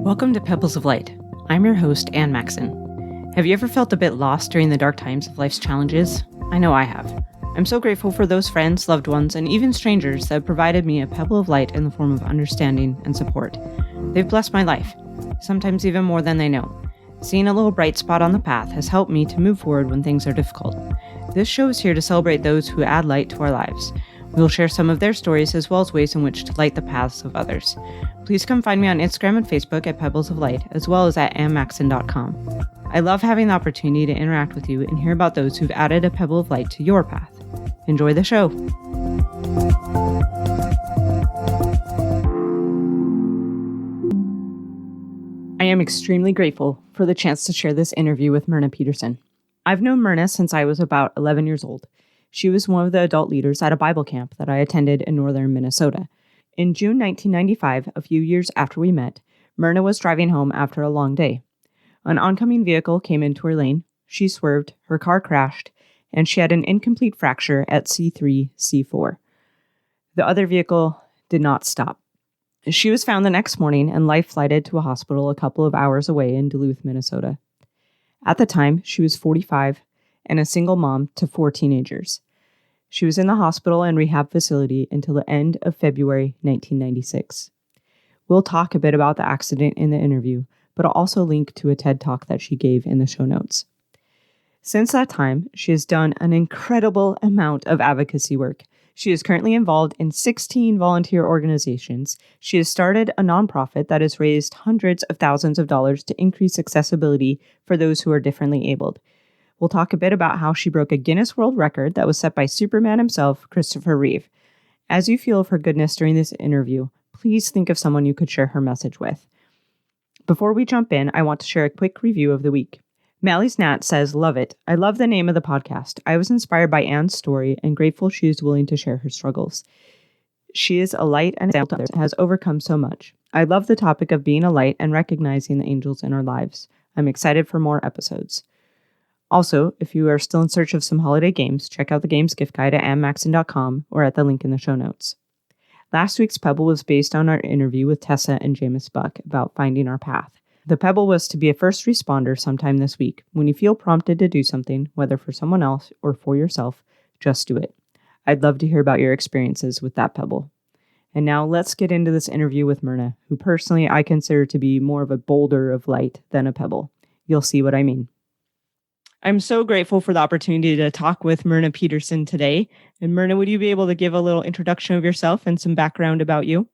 Welcome to Pebbles of Light. I'm your host, Ann Maxon. Have you ever felt a bit lost during the dark times of life's challenges? I know I have. I'm so grateful for those friends, loved ones, and even strangers that have provided me a pebble of light in the form of understanding and support. They've blessed my life, sometimes even more than they know. Seeing a little bright spot on the path has helped me to move forward when things are difficult. This show is here to celebrate those who add light to our lives. We will share some of their stories as well as ways in which to light the paths of others. Please come find me on Instagram and Facebook at Pebbles of Light, as well as at ammaxon.com. I love having the opportunity to interact with you and hear about those who've added a pebble of light to your path. Enjoy the show. I am extremely grateful for the chance to share this interview with Myrna Peterson. I've known Myrna since I was about 11 years old. She was one of the adult leaders at a Bible camp that I attended in northern Minnesota. In June 1995, a few years after we met, Myrna was driving home after a long day. An oncoming vehicle came into her lane. She swerved, her car crashed, and she had an incomplete fracture at C3, C4. The other vehicle did not stop. She was found the next morning and life-flighted to a hospital a couple of hours away in Duluth, Minnesota. At the time, she was 45 and a single mom to 4 teenagers. She was in the hospital and rehab facility until the end of February 1996. We'll talk a bit about the accident in the interview, but I'll also link to a TED Talk that she gave in the show notes. Since that time, she has done an incredible amount of advocacy work. She is currently involved in 16 volunteer organizations. She has started a nonprofit that has raised hundreds of thousands of dollars to increase accessibility for those who are differently abled. We'll talk a bit about how she broke a Guinness World Record that was set by Superman himself, Christopher Reeve. As you feel of her goodness during this interview, please think of someone you could share her message with. Before we jump in, I want to share a quick review of the week. Mally's Nat says, "Love it. I love the name of the podcast. I was inspired by Anne's story and grateful she is willing to share her struggles. She is a light and example to others and has overcome so much. I love the topic of being a light and recognizing the angels in our lives. I'm excited for more episodes." Also, if you are still in search of some holiday games, check out the games gift guide at ammaxon.com or at the link in the show notes. Last week's Pebble was based on our interview with Tessa and Jameis Buck about finding our path. The Pebble was to be a first responder sometime this week. When you feel prompted to do something, whether for someone else or for yourself, just do it. I'd love to hear about your experiences with that Pebble. And now let's get into this interview with Myrna, who personally I consider to be more of a boulder of light than a pebble. You'll see what I mean. I'm so grateful for the opportunity to talk with Myrna Peterson today. And Myrna, would you be able to give a little introduction of yourself and some background about you?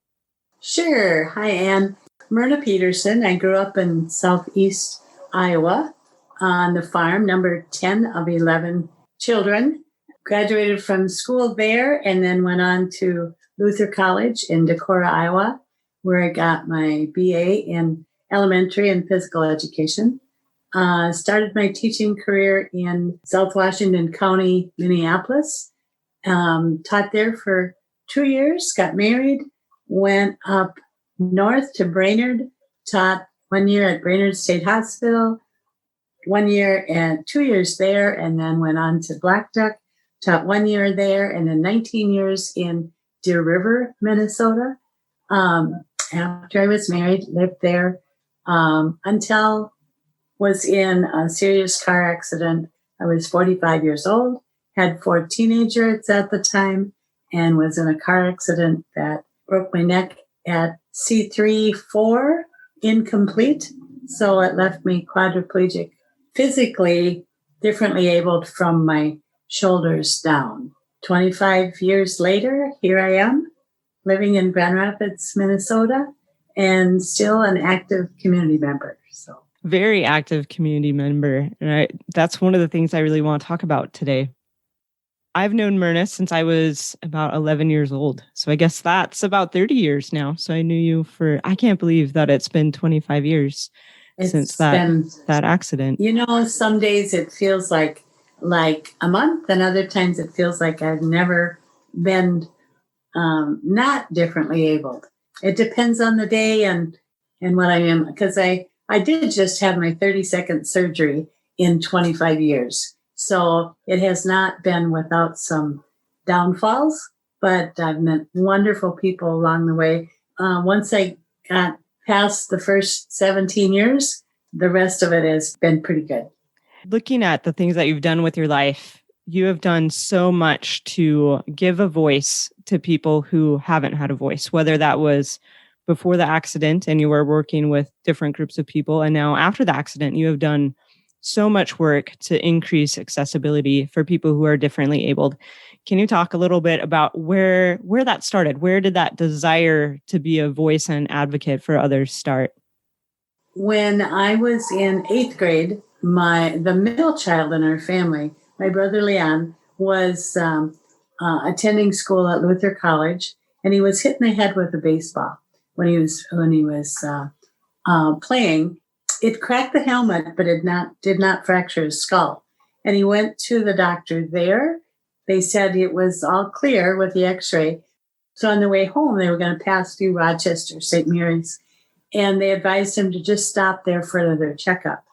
Sure. Hi, Ann. Myrna Peterson. I grew up in southeast Iowa on the farm, number 10 of 11 children. Graduated from school there and then went on to Luther College in Decorah, Iowa, where I got my BA in elementary and physical education. Started my teaching career in South Washington County, Minneapolis. Taught there for 2 years, got married, went up north to Brainerd, taught 1 year at Brainerd State Hospital, 1 year and 2 years there, and then went on to Black Duck, taught 1 year there, and then 19 years in Deer River, Minnesota. After I was married, lived there until was in a serious car accident. I was 45 years old, had 4 teenagers at the time, and was in a car accident that broke my neck at C3-4, incomplete. So it left me quadriplegic, physically differently abled from my shoulders down. 25 years later, here I am, living in Grand Rapids, Minnesota, and still an active community member. So. Very active community member. And that's one of the things I really want to talk about today. I've known Myrna since I was about 11 years old. So I guess that's about 30 years now. So I knew you I can't believe that it's been 25 years since that accident. You know, some days it feels like a month, and other times it feels like I've never been not differently abled. It depends on the day and what I am, because I did just have my 32nd surgery in 25 years. So it has not been without some downfalls, but I've met wonderful people along the way. Once I got past the first 17 years, the rest of it has been pretty good. Looking at the things that you've done with your life, you have done so much to give a voice to people who haven't had a voice, whether that was before the accident and you were working with different groups of people. And now after the accident, you have done so much work to increase accessibility for people who are differently abled. Can you talk a little bit about where that started? Where did that desire to be a voice and advocate for others start? When I was in 8th grade, the middle child in our family, my brother Leon, was attending school at Luther College, and he was hit in the head with a baseball when he was playing. It cracked the helmet, but it did not fracture his skull. And he went to the doctor there. They said it was all clear with the X-ray. So on the way home, they were going to pass through Rochester, St. Mary's, and they advised him to just stop there for another checkup.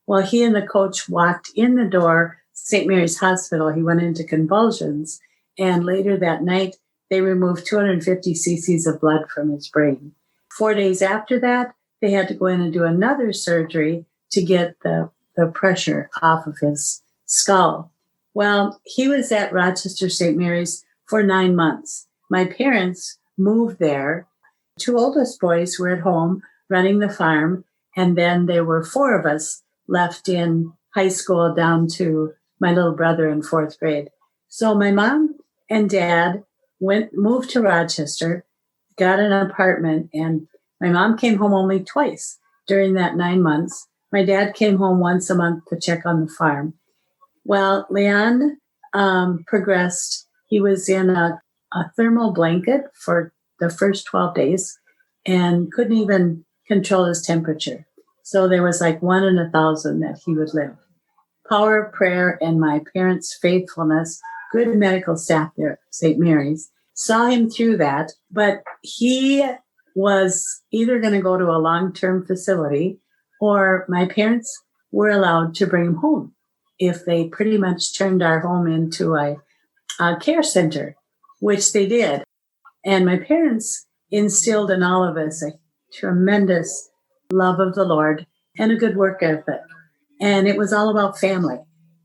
Well, he and the coach walked in the door, St. Mary's Hospital. He went into convulsions, and later that night, they removed 250 cc's of blood from his brain. 4 days after that, they had to go in and do another surgery to get the pressure off of his skull. Well, he was at Rochester St. Mary's for 9 months. My parents moved there. 2 oldest boys were at home running the farm, and then there were 4 of us left in high school down to my little brother in 4th grade. So my mom and dad moved to Rochester, got an apartment, and my mom came home only twice during that 9 months. My dad came home once a month to check on the farm. Well, Leon progressed. He was in a thermal blanket for the first 12 days and couldn't even control his temperature. So there was like 1 in 1,000 that he would live. Power of prayer and my parents' faithfulness, good medical staff there at St. Mary's, saw him through that. But he was either going to go to a long-term facility or my parents were allowed to bring him home if they pretty much turned our home into a care center, which they did. And my parents instilled in all of us a tremendous love of the Lord and a good work ethic. And it was all about family.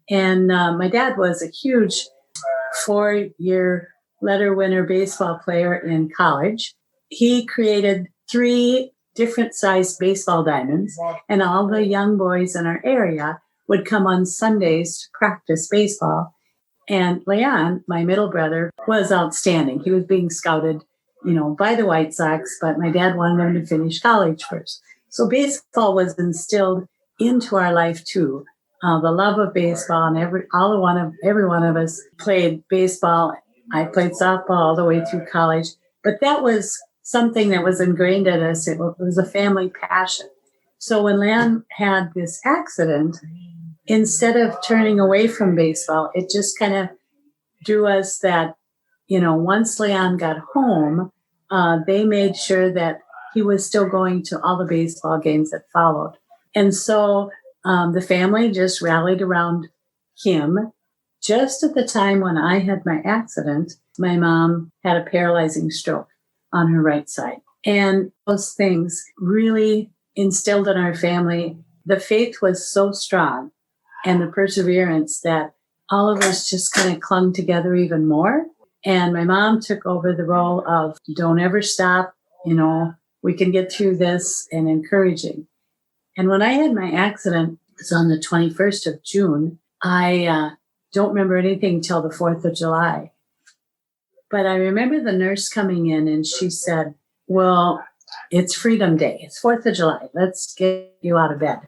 And my dad was a huge 4-year letter winner baseball player in college. He created 3 different sized baseball diamonds, and all the young boys in our area would come on Sundays to practice baseball. And Leon, my middle brother, was outstanding. He was being scouted, by the White Sox, but my dad wanted him to finish college first. So baseball was instilled into our life too. The love of baseball, and every one of us played baseball. I played softball all the way through college, but that was something that was ingrained in us. It was a family passion. So when Leon had this accident, instead of turning away from baseball, it just kind of drew us that, once Leon got home, they made sure that he was still going to all the baseball games that followed. And so the family just rallied around him. Just at the time when I had my accident, my mom had a paralyzing stroke on her right side. And those things really instilled in our family. The faith was so strong and the perseverance that all of us just kind of clung together even more. And my mom took over the role of don't ever stop, we can get through this, and encouraging. And when I had my accident, it was on the 21st of June. I don't remember anything till the 4th of July. But I remember the nurse coming in and she said, well, it's Freedom Day. It's 4th of July. Let's get you out of bed.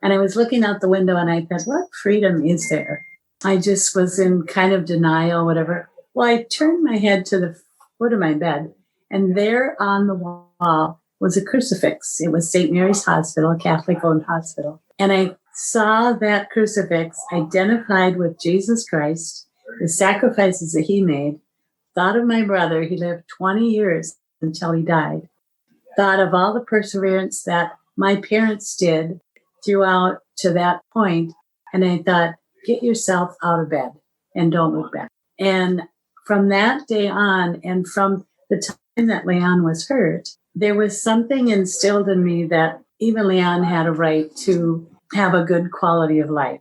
And I was looking out the window and I thought, what freedom is there? I just was in kind of denial, whatever. Well, I turned my head to the foot of my bed, and there on the wall was a crucifix. It was St. Mary's Hospital, a Catholic-owned hospital. And I saw that crucifix identified with Jesus Christ, the sacrifices that he made, thought of my brother. He lived 20 years until he died. Thought of all the perseverance that my parents did throughout to that point. And I thought, get yourself out of bed and don't look back. And from that day on, and from the time that Leon was hurt, there was something instilled in me that even Leon had a right to have a good quality of life,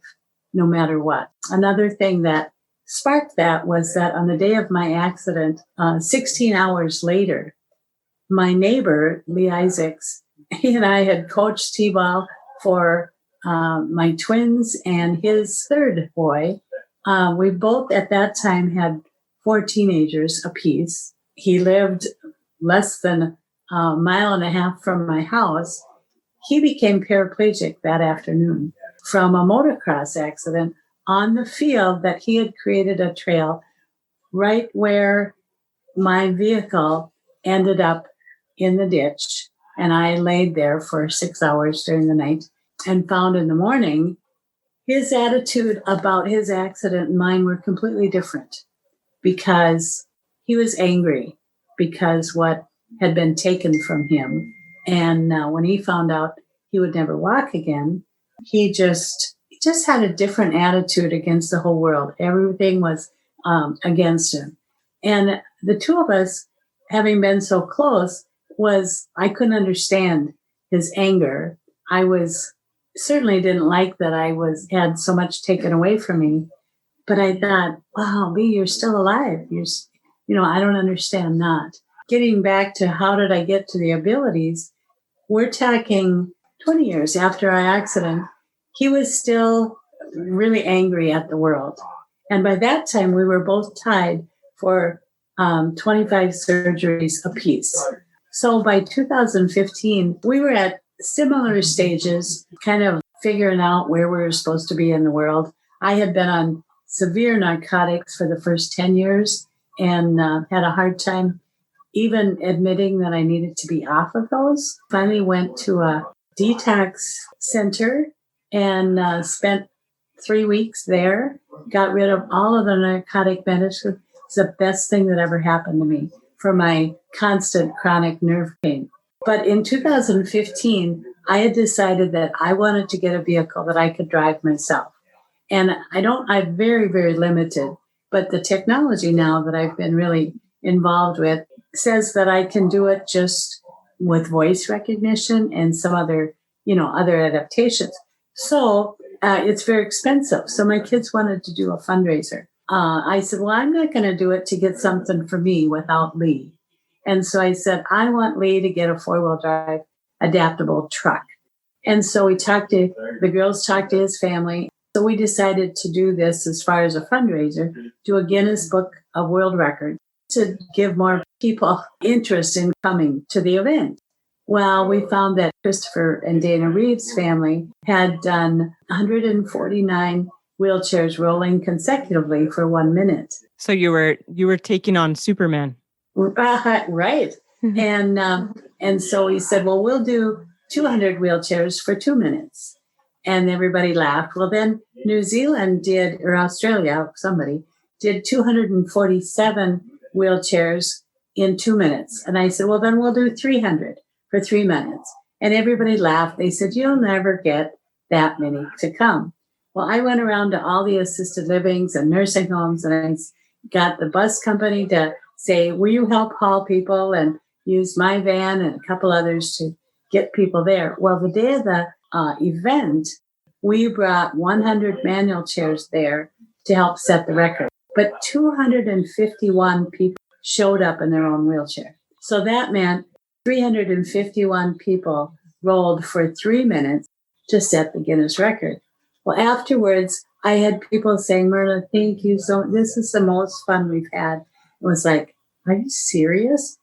no matter what. Another thing that sparked that was that on the day of my accident, 16 hours later, my neighbor, Lee Isaacs, he and I had coached T-ball for my twins and his third boy. We both at that time had 4 teenagers apiece. He lived less than a mile and a half from my house. He became paraplegic that afternoon from a motocross accident on the field that he had created a trail right where my vehicle ended up in the ditch. And I laid there for 6 hours during the night and found in the morning his attitude about his accident and mine were completely different because he was angry because what had been taken from him. And when he found out he would never walk again, he just had a different attitude against the whole world. Everything was against him. And the two of us, having been so close, I couldn't understand his anger. I certainly didn't like that I had so much taken away from me. But I thought, wow, Lee, you're still alive. I don't understand that. Getting back to how did I get to the abilities, we're talking 20 years after our accident, he was still really angry at the world. And by that time, we were both tied for 25 surgeries apiece. So by 2015, we were at similar stages, kind of figuring out where we were supposed to be in the world. I had been on severe narcotics for the first 10 years and had a hard time even admitting that I needed to be off of those. Finally went to a detox center and spent 3 weeks there, got rid of all of the narcotic medicine. It's the best thing that ever happened to me for my constant chronic nerve pain. But in 2015, I had decided that I wanted to get a vehicle that I could drive myself. And I'm very, very limited, but the technology now that I've been really involved with says that I can do it just with voice recognition and some other adaptations. So it's very expensive. So my kids wanted to do a fundraiser. I said, well, I'm not going to do it to get something for me without Lee. And so I said, I want Lee to get a 4-wheel drive adaptable truck. And so the girls talked to his family. So we decided to do this as far as a fundraiser, do a Guinness Book of World Record to give more people interest in coming to the event. Well, we found that Christopher and Dana Reeves' family had done 149 wheelchairs rolling consecutively for 1 minute. So you were taking on Superman. Right. And so we said, well, we'll do 200 wheelchairs for 2 minutes. And everybody laughed. Well, then New Zealand or Australia, somebody did 247 wheelchairs in 2 minutes. And I said, well, then we'll do 300 for 3 minutes. And everybody laughed. They said, you'll never get that many to come. Well, I went around to all the assisted livings and nursing homes, and I got the bus company to say, will you help haul people, and use my van and a couple others to get people there. Well, the day of the event, we brought 100 manual chairs there to help set the record. But 251 people showed up in their own wheelchair. So that meant 351 people rolled for 3 minutes to set the Guinness record. Well, afterwards, I had people saying, Myrna, thank you so much. This is the most fun we've had. It was like, are you serious?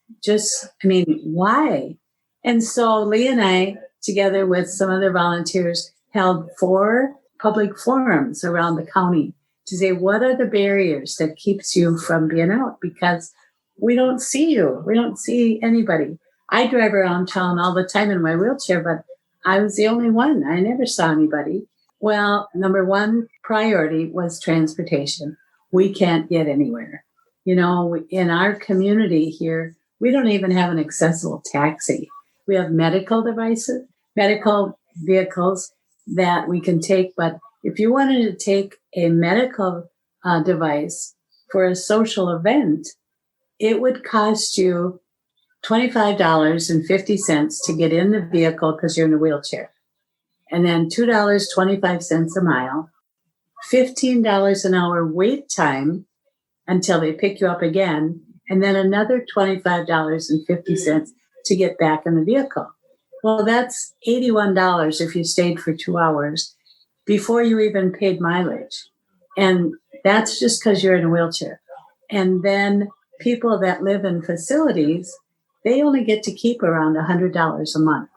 Why? And so Lee and I, together with some other volunteers, held 4 public forums around the county to say, what are the barriers that keeps you from being out? Because we don't see you. We don't see anybody. I drive around town all the time in my wheelchair, but I was the only one. I never saw anybody. Well, number 1 priority was transportation. We can't get anywhere. In our community here, we don't even have an accessible taxi. We have medical vehicles that we can take. But if you wanted to take a medical device for a social event, it would cost you $25.50 to get in the vehicle because you're in a wheelchair, and then $2.25 a mile, $15 an hour wait time until they pick you up again, and then another $25.50 to get back in the vehicle. Well, that's $81 if you stayed for 2 hours before you even paid mileage. And that's just because you're in a wheelchair. And then people that live in facilities, they only get to keep around $100 a month.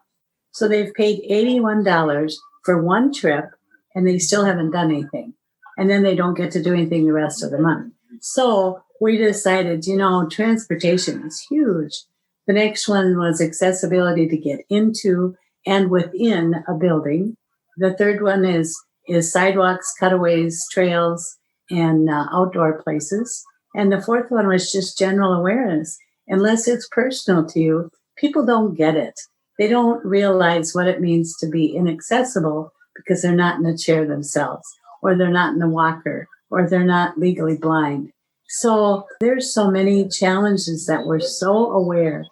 So they've paid $81 for one trip, and they still haven't done anything. And then they don't get to do anything the rest of the month. So we decided, transportation is huge. The next one was accessibility to get into and within a building. The third one is sidewalks, cutaways, trails, and outdoor places. And the fourth one was just general awareness. Unless it's personal to you, people don't get it. They don't realize what it means to be inaccessible because they're not in a chair themselves, or they're not in a walker, or they're not legally blind. So there's so many challenges that were so aware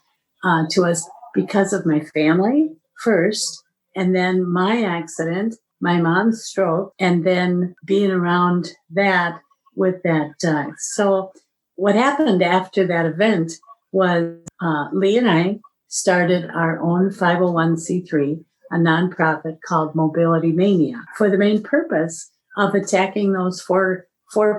to us because of my family first, and then my accident, my mom's stroke, and then being around that with that. So what happened after that event was Lee and I started our own 501c3, a nonprofit called Mobility Mania, for the main purpose of attacking those four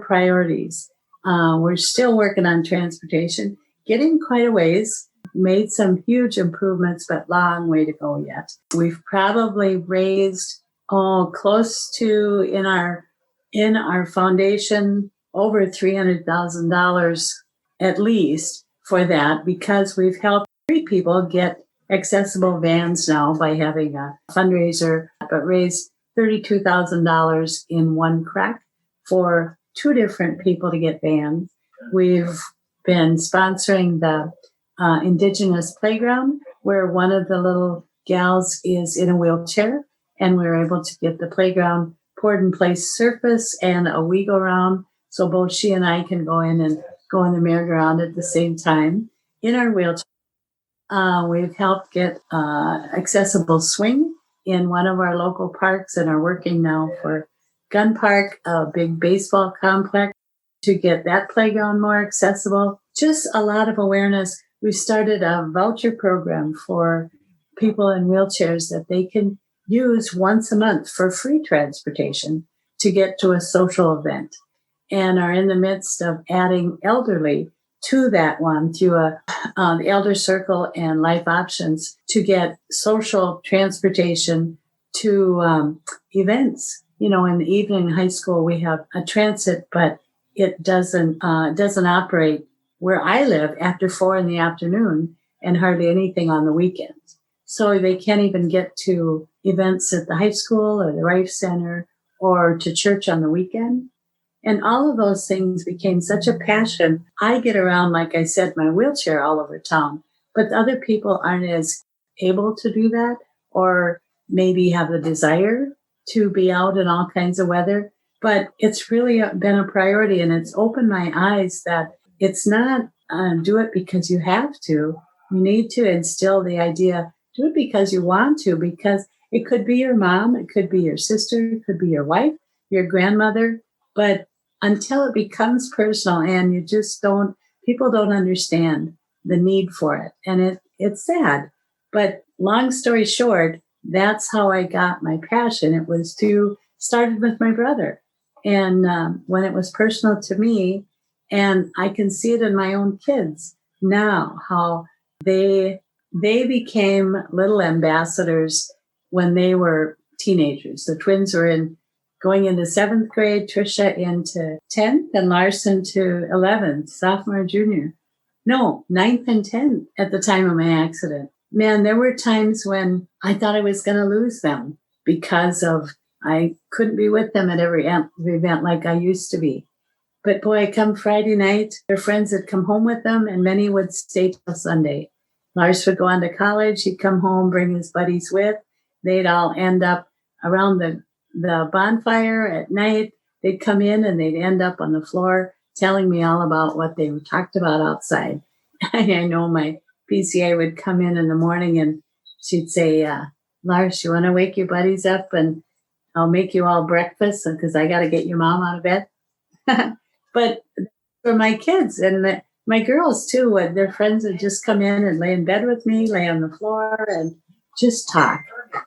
priorities. We're still working on transportation, getting quite a ways, made some huge improvements, but long way to go yet. We've probably raised close to in our foundation over $300,000 at least for that, because we've helped 3 people get accessible vans now by having a fundraiser, but raised $32,000 in one crack for 2 different people to get vans. We've been sponsoring the Indigenous playground, where one of the little gals is in a wheelchair, and we were able to get the playground poured in place surface and a wiggle round, so both she and I can go in and go in the merry-go-round at the same time in our wheelchair. We've helped get accessible swing in one of our local parks, and are working now for Gun Park, a big baseball complex, to get that playground more accessible. Just a lot of awareness. We started a voucher program for people in wheelchairs that they can use once a month for free transportation to get to a social event, and are in the midst of adding elderly to that one through the Elder Circle and Life Options to get social transportation to events. In the evening in high school, we have a transit, but it doesn't operate where I live after 4 p.m, and hardly anything on the weekends. So they can't even get to events at the high school or the Rife Center or to church on the weekend. And all of those things became such a passion. I get around, like I said, my wheelchair all over town, but other people aren't as able to do that, or maybe have the desire to be out in all kinds of weather. But it's really been a priority, and it's opened my eyes that it's not do it because you have to. You need to instill the idea, do it because you want to, because it could be your mom, it could be your sister, it could be your wife, your grandmother, but until it becomes personal and you just people don't understand the need for it. And it's sad. But long story short, that's how I got my passion. It was started with my brother. And when it was personal to me, and I can see it in my own kids now, how they became little ambassadors when they were teenagers. The twins were going into 7th grade, Trisha into 10th, and Larson to 11th, sophomore, junior. No, 9th and 10th at the time of my accident. Man, there were times when I thought I was going to lose them because I couldn't be with them at every event like I used to be. But boy, come Friday night, their friends would come home with them, and many would stay till Sunday. Lars would go on to college. He'd come home, bring his buddies with. They'd all end up around the bonfire at night. They'd come in and they'd end up on the floor telling me all about what they talked about outside. I know my PCA would come in the morning and she'd say, Lars, you want to wake your buddies up and I'll make you all breakfast because I got to get your mom out of bed. But for my kids and my girls too, their friends would just come in and lay in bed with me, lay on the floor and just talk.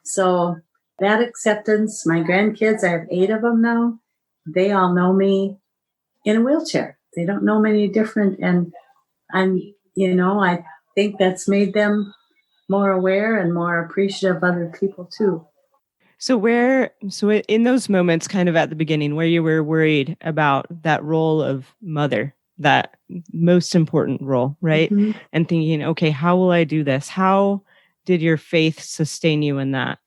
So that acceptance, my grandkids, I have 8 of them now. They all know me in a wheelchair. They don't know me any different. And I think that's made them more aware and more appreciative of other people too. So in those moments, kind of at the beginning, where you were worried about that role of mother, that most important role, right? Mm-hmm. And thinking, okay, how will I do this? How did your faith sustain you in that?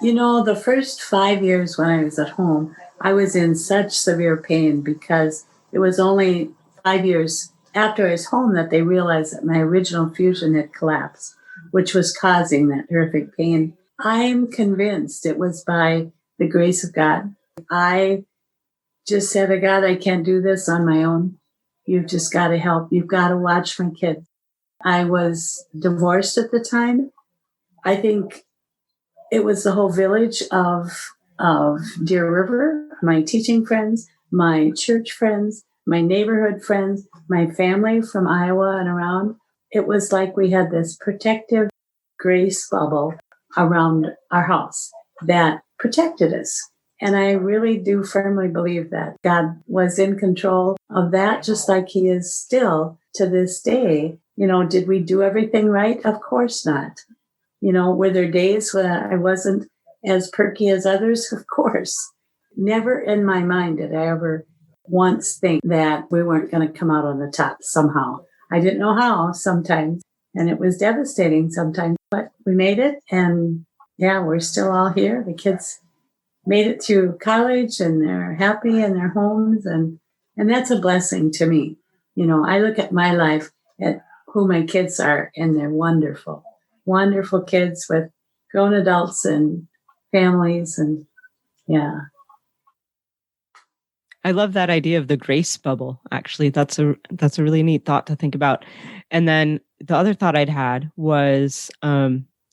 The first 5 years when I was at home, I was in such severe pain because it was only 5 years after I was home that they realized that my original fusion had collapsed, which was causing that horrific pain. I'm convinced it was by the grace of God. I just said to God, I can't do this on my own. You've just got to help. You've got to watch my kids. I was divorced at the time. I think it was the whole village of Deer River, my teaching friends, my church friends, my neighborhood friends, my family from Iowa and around. It was like we had this protective grace bubble around our house that protected us. And I really do firmly believe that God was in control of that, just like he is still to this day. Did we do everything right? Of course not. Were there days when I wasn't as perky as others? Of course. Never in my mind did I ever once think that we weren't going to come out on the top somehow. I didn't know how sometimes, and it was devastating sometimes, but we made it. And yeah, we're still all here. The kids made it through college and they're happy in their homes. And that's a blessing to me. I look at my life at who my kids are, and they're wonderful, wonderful kids with grown adults and families. And yeah. I love that idea of the grace bubble. Actually, that's a really neat thought to think about. And then the other thought I'd had was,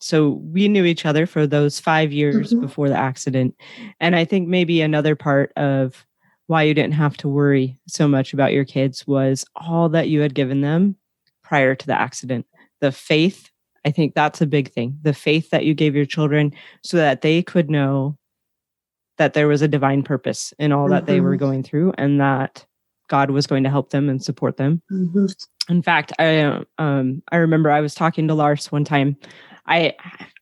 so we knew each other for those 5 years before the accident. And I think maybe another part of why you didn't have to worry so much about your kids was all that you had given them prior to the accident. The faith, I think that's a big thing. The faith that you gave your children so that they could know that there was a divine purpose in all that they were going through and that God was going to help them and support them. In fact, I remember I was talking to Lars one time. I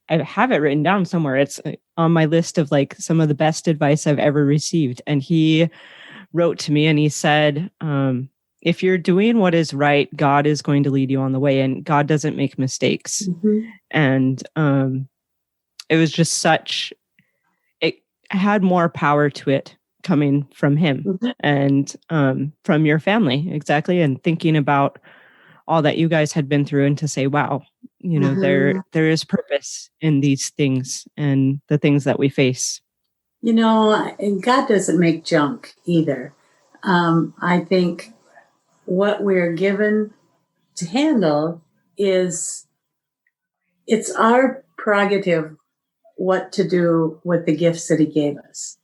have it written down somewhere. It's on my list of like some of the best advice I've ever received. And he wrote to me and he said, if you're doing what is right, God is going to lead you on the way, and God doesn't make mistakes. And it was just it had more power to it coming from him and from your family. Exactly. And thinking about all that you guys had been through, and to say, wow, there is purpose in these things and the things that we face. And God doesn't make junk either. I think what we're given to handle it's our prerogative what to do with the gifts that he gave us.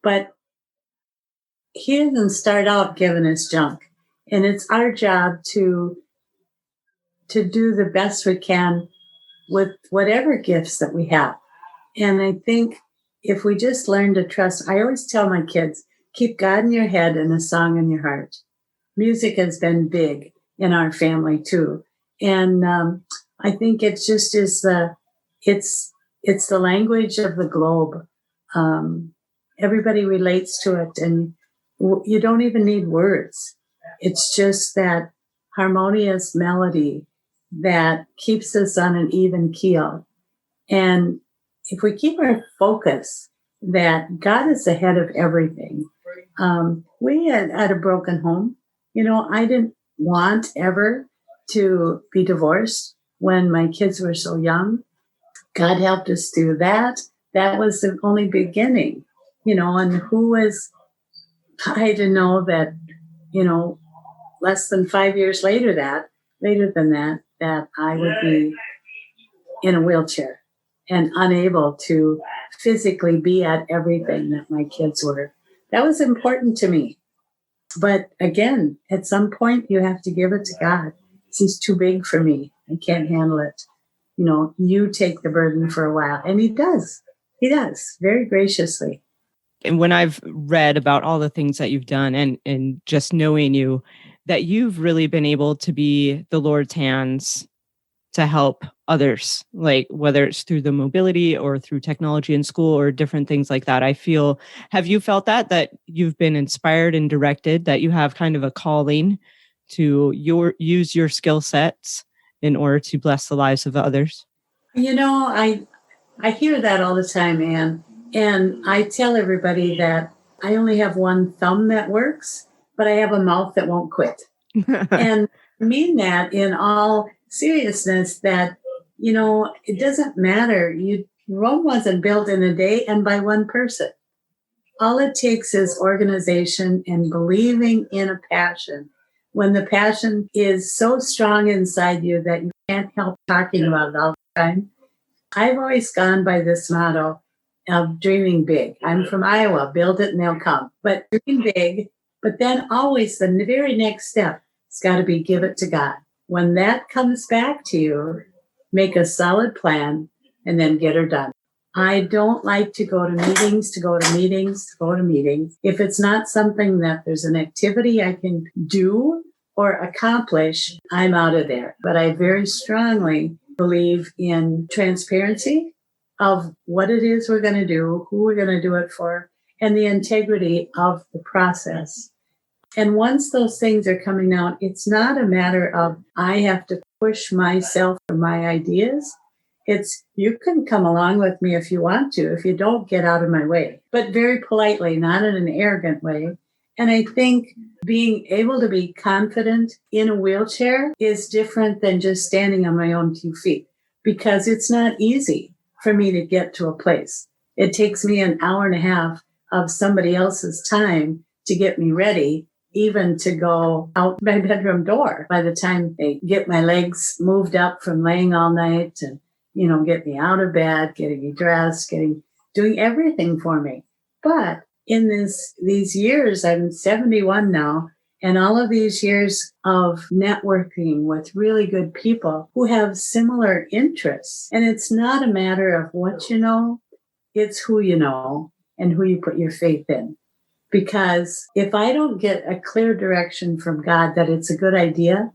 But he didn't start out giving us junk. And it's our job to do the best we can with whatever gifts that we have. And I think if we just learn to trust, I always tell my kids, keep God in your head and a song in your heart. Music has been big in our family too. And I think it just is it's the language of the globe. Everybody relates to it, and you don't even need words. It's just that harmonious melody that keeps us on an even keel. And if we keep our focus that God is ahead of everything, we had a broken home. I didn't want ever to be divorced when my kids were so young. God helped us do that. That was the only beginning, and I didn't know that, less than 5 years later later than that I would be in a wheelchair and unable to physically be at everything that my kids were. That was important to me. But again, at some point, you have to give it to God. This is too big for me. I can't handle it. You take the burden for a while. And he does. He does very graciously. And when I've read about all the things that you've done and just knowing you, that you've really been able to be the Lord's hands to help others, like whether it's through the mobility or through technology in school or different things like that. Have you felt that you've been inspired and directed, that you have kind of a calling to use your skill sets in order to bless the lives of others? I hear that all the time, Anne. And I tell everybody that I only have one thumb that works, but I have a mouth that won't quit. And I mean that in all seriousness, that, it doesn't matter. Rome wasn't built in a day and by one person. All it takes is organization and believing in a passion. When the passion is so strong inside you that you can't help talking about it all the time. I've always gone by this motto of dreaming big. I'm from Iowa, build it and they'll come. But dream big, but then always the very next step has got to be give it to God. When that comes back to you, make a solid plan and then get her done. I don't like to go to meetings, If it's not something that there's an activity I can do or accomplish, I'm out of there. But I very strongly believe in transparency of what it is we're going to do, who we're going to do it for, and the integrity of the process. And once those things are coming out, it's not a matter of I have to push myself for my ideas. It's you can come along with me if you want to. If you don't, get out of my way. But very politely, not in an arrogant way. And I think being able to be confident in a wheelchair is different than just standing on my own 2 feet, because it's not easy for me to get to a place. It takes me an hour and a half of somebody else's time to get me ready, even to go out my bedroom door. By the time they get my legs moved up from laying all night and, get me out of bed, getting me dressed, doing everything for me. But in these years, I'm 71 now, and all of these years of networking with really good people who have similar interests. And it's not a matter of what you know, it's who you know and who you put your faith in. Because if I don't get a clear direction from God that it's a good idea,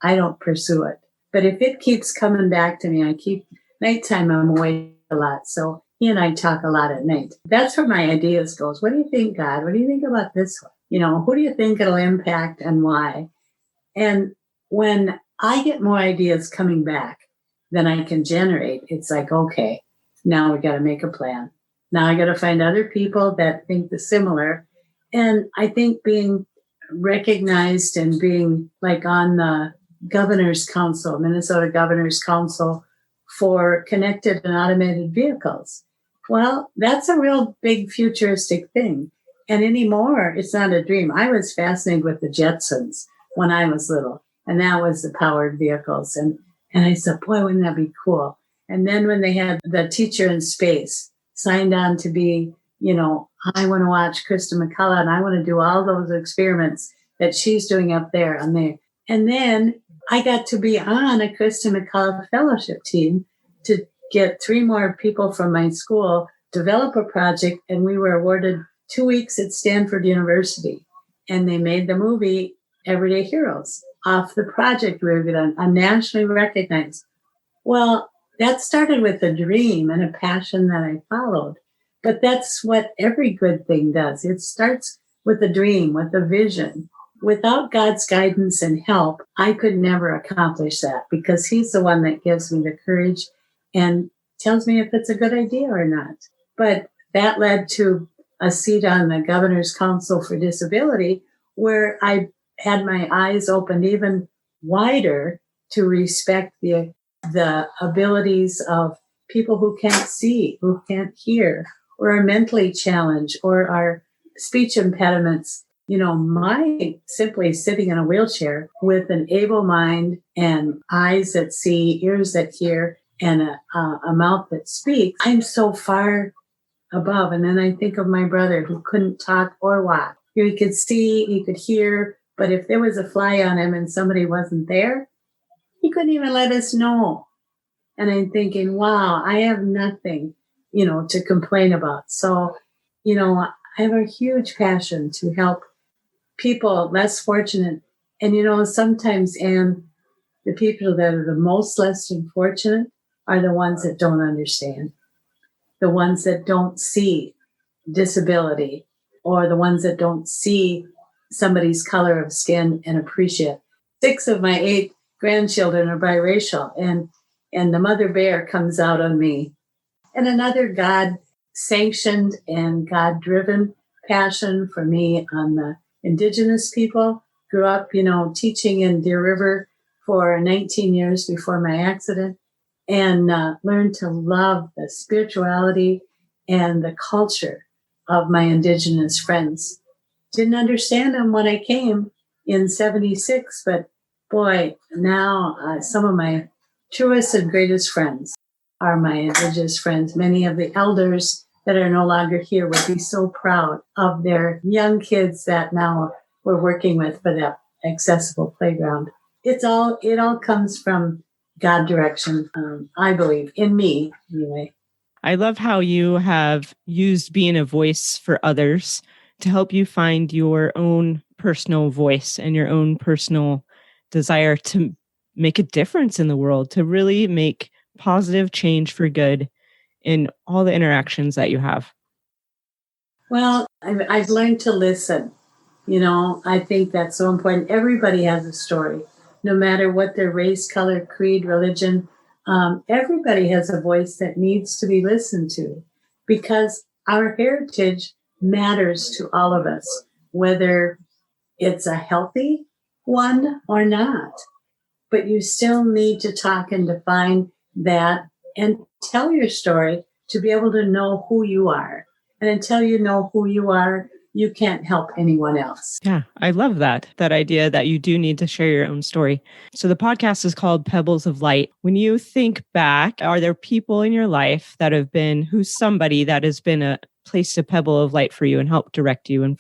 I don't pursue it. But if it keeps coming back to me, nighttime I'm awake a lot. So he and I talk a lot at night. That's where my ideas goes. What do you think, God? What do you think about this one? Who do you think it'll impact and why? And when I get more ideas coming back than I can generate, it's like, okay, now we got to make a plan. Now I got to find other people that think the similar. And I think being recognized and being like on the Governor's Council, Minnesota Governor's Council for connected and automated vehicles. Well, that's a real big futuristic thing. And anymore, it's not a dream. I was fascinated with the Jetsons when I was little, and that was the powered vehicles. And I said, boy, wouldn't that be cool? And then when they had the teacher in space signed on to be, I want to watch Krista McCullough and I want to do all those experiments that she's doing up there and there. And then I got to be on a Krista McCullough fellowship team to get 3 more people from my school, develop a project, and we were awarded 2 weeks at Stanford University. And they made the movie Everyday Heroes off the project we were going to, nationally recognized. Well, that started with a dream and a passion that I followed. But that's what every good thing does. It starts with a dream, with a vision. Without God's guidance and help, I could never accomplish that, because he's the one that gives me the courage and tells me if it's a good idea or not. But that led to a seat on the Governor's Council for Disability, where I had my eyes opened even wider to respect the abilities of people who can't see, who can't hear, or are mentally challenged, or are speech impediments. my simply sitting in a wheelchair with an able mind and eyes that see, ears that hear, and a mouth that speaks, I'm so far above. And then I think of my brother who couldn't talk or walk. He could see, he could hear, but if there was a fly on him and somebody wasn't there, he couldn't even let us know. And I'm thinking, wow, I have nothing, to complain about. So, I have a huge passion to help people less fortunate. And, sometimes, Anne, the people that are the most less than fortunate are the ones that don't understand, the ones that don't see disability, or the ones that don't see somebody's color of skin and appreciate. 6 of my 8 grandchildren are biracial, and the mother bear comes out on me. And another God sanctioned and God driven passion for me on the Indigenous people. Grew up, teaching in Deer River for 19 years before my accident, and learned to love the spirituality and the culture of my Indigenous friends. Didn't understand them when I came in 76, but boy, now some of my truest and greatest friends are my Indigenous friends. Many of the elders that are no longer here would be so proud of their young kids that now we're working with for that accessible playground. It all comes from God direction, I believe, in me anyway. I love how you have used being a voice for others to help you find your own personal voice and your own personal desire to make a difference in the world, to really make positive change for good in all the interactions that you have. Well, I've learned to listen. I think that's so important. Everybody has a story, no matter what their race, color, creed, religion. Everybody has a voice that needs to be listened to, because our heritage matters to all of us, whether it's a healthy one or not. But you still need to talk and define that and tell your story to be able to know who you are. And until you know who you are, you can't help anyone else. Yeah, I love that idea that you do need to share your own story. So the podcast is called Pebbles of Light. When you think back, are there people in your life that have been, who's somebody that has been a placed a pebble of light for you and helped direct you in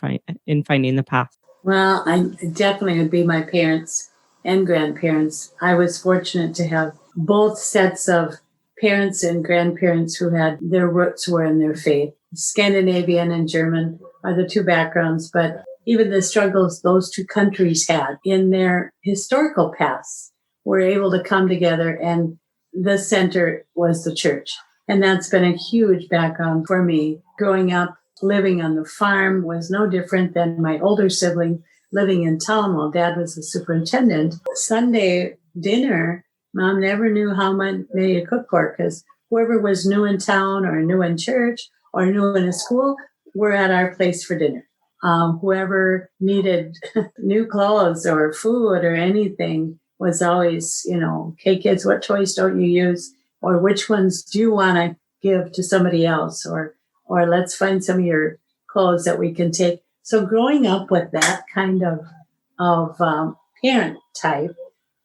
finding the path? Well, I definitely would be my parents and grandparents. I was fortunate to have both sets of parents and grandparents who had their roots were in their faith. Scandinavian and German are the 2 backgrounds, but even the struggles those 2 countries had in their historical pasts were able to come together, and the center was the church. And that's been a huge background for me. Growing up, living on the farm was no different than my older sibling living in town while Dad was the superintendent. Sunday dinner, Mom never knew how many to cook for, because whoever was new in town or new in church or new in a school were at our place for dinner. Whoever needed new clothes or food or anything was always, okay, kids, what toys don't you use? Or which ones do you want to give to somebody else? Or let's find some of your clothes that we can take. So growing up with that kind of parent type,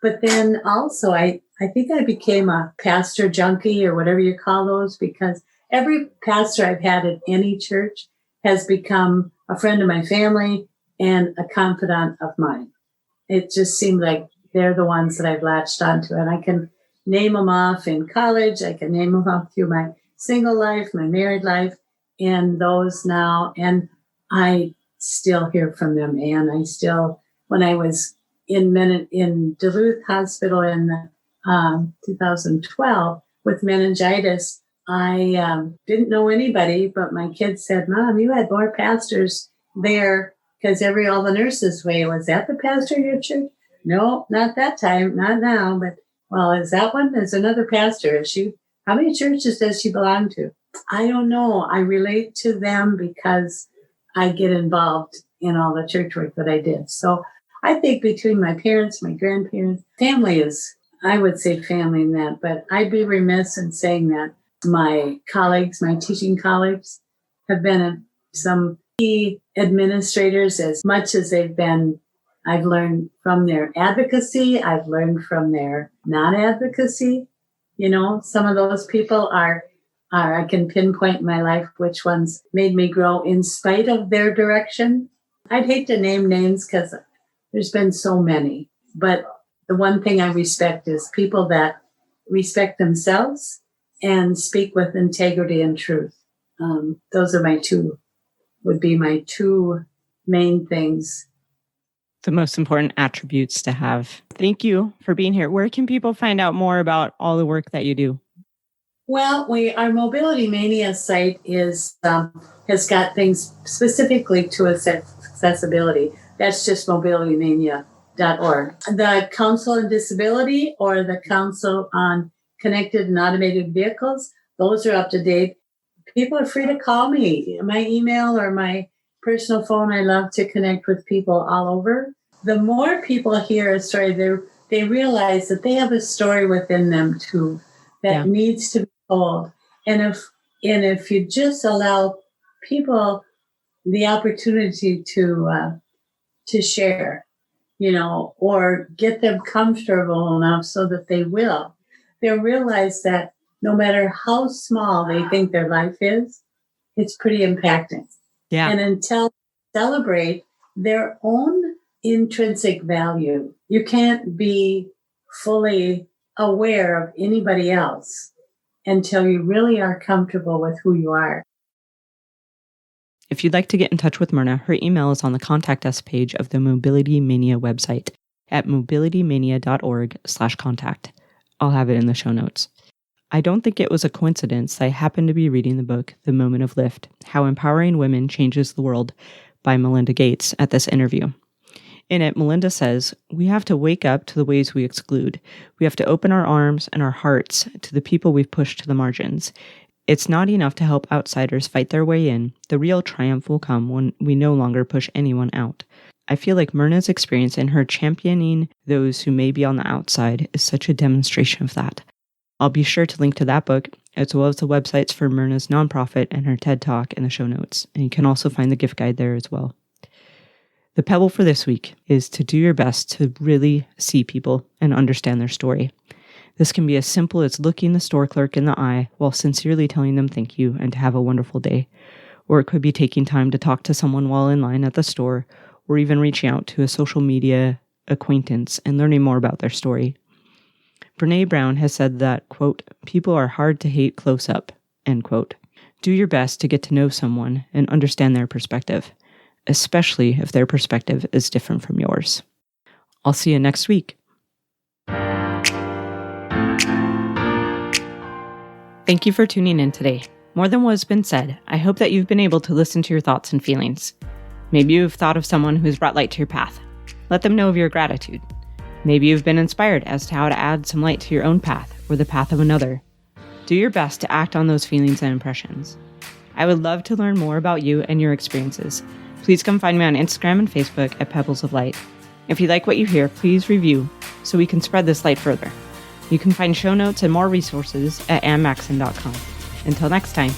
but then also I think I became a pastor junkie or whatever you call those, because every pastor I've had at any church has become a friend of my family and a confidant of mine. It just seemed like they're the ones that I've latched onto, and I can name them off in college. I can name them off through my single life, my married life, and those now. And I still hear from them. And I still, when I was in Duluth Hospital in 2012 with meningitis, I didn't know anybody, but my kids said, Mom, you had more pastors there, because all the nurses way, was that the pastor of your church? No, not that time, not now, but well, is that one? There's another pastor. How many churches does she belong to? I don't know. I relate to them because I get involved in all the church work that I did. So I think between my parents, my grandparents, family is, I would say family in that, but I'd be remiss in saying that my colleagues, my teaching colleagues, have been some administrators as much as I've learned from their advocacy. I've learned from their non-advocacy. Some of those people I can pinpoint in my life which ones made me grow in spite of their direction. I'd hate to name names because there's been so many, but the one thing I respect is people that respect themselves and speak with integrity and truth. Those are would be my two main things. The most important attributes to have. Thank you for being here. Where can people find out more about all the work that you do? Well, our Mobility Mania site has got things specifically to accessibility. That's just mobilitymania.org. The Council on Disability or the Council on Connected and Automated Vehicles, those are up to date. People are free to call me. My email or my personal phone, I love to connect with people all over. The more people hear a story, they realize that they have a story within them too that needs to be told. And if you just allow people the opportunity to share, or get them comfortable enough so that they'll realize that no matter how small they think their life is, it's pretty impacting. Yeah. And until they celebrate their own intrinsic value, you can't be fully aware of anybody else until you really are comfortable with who you are. If you'd like to get in touch with Myrna, her email is on the Contact Us page of the Mobility Mania website at mobilitymania.org/contact. I'll have it in the show notes. I don't think it was a coincidence that I happened to be reading the book, The Moment of Lift, How Empowering Women Changes the World by Melinda Gates at this interview. In it, Melinda says, we have to wake up to the ways we exclude. We have to open our arms and our hearts to the people we've pushed to the margins. It's not enough to help outsiders fight their way in. The real triumph will come when we no longer push anyone out. I feel like Myrna's experience in her championing those who may be on the outside is such a demonstration of that. I'll be sure to link to that book, as well as the websites for Myrna's nonprofit and her TED Talk in the show notes. And you can also find the gift guide there as well. The pebble for this week is to do your best to really see people and understand their story. This can be as simple as looking the store clerk in the eye while sincerely telling them thank you and to have a wonderful day. Or it could be taking time to talk to someone while in line at the store, or even reaching out to a social media acquaintance and learning more about their story. Brene Brown has said that, quote, people are hard to hate close up, end quote. Do your best to get to know someone and understand their perspective, especially if their perspective is different from yours. I'll see you next week. Thank you for tuning in today. More than what has been said, I hope that you've been able to listen to your thoughts and feelings. Maybe you've thought of someone who's brought light to your path. Let them know of your gratitude. Maybe you've been inspired as to how to add some light to your own path or the path of another. Do your best to act on those feelings and impressions. I would love to learn more about you and your experiences. Please come find me on Instagram and Facebook at Pebbles of Light. If you like what you hear, please review so we can spread this light further. You can find show notes and more resources at annmaxon.com. Until next time.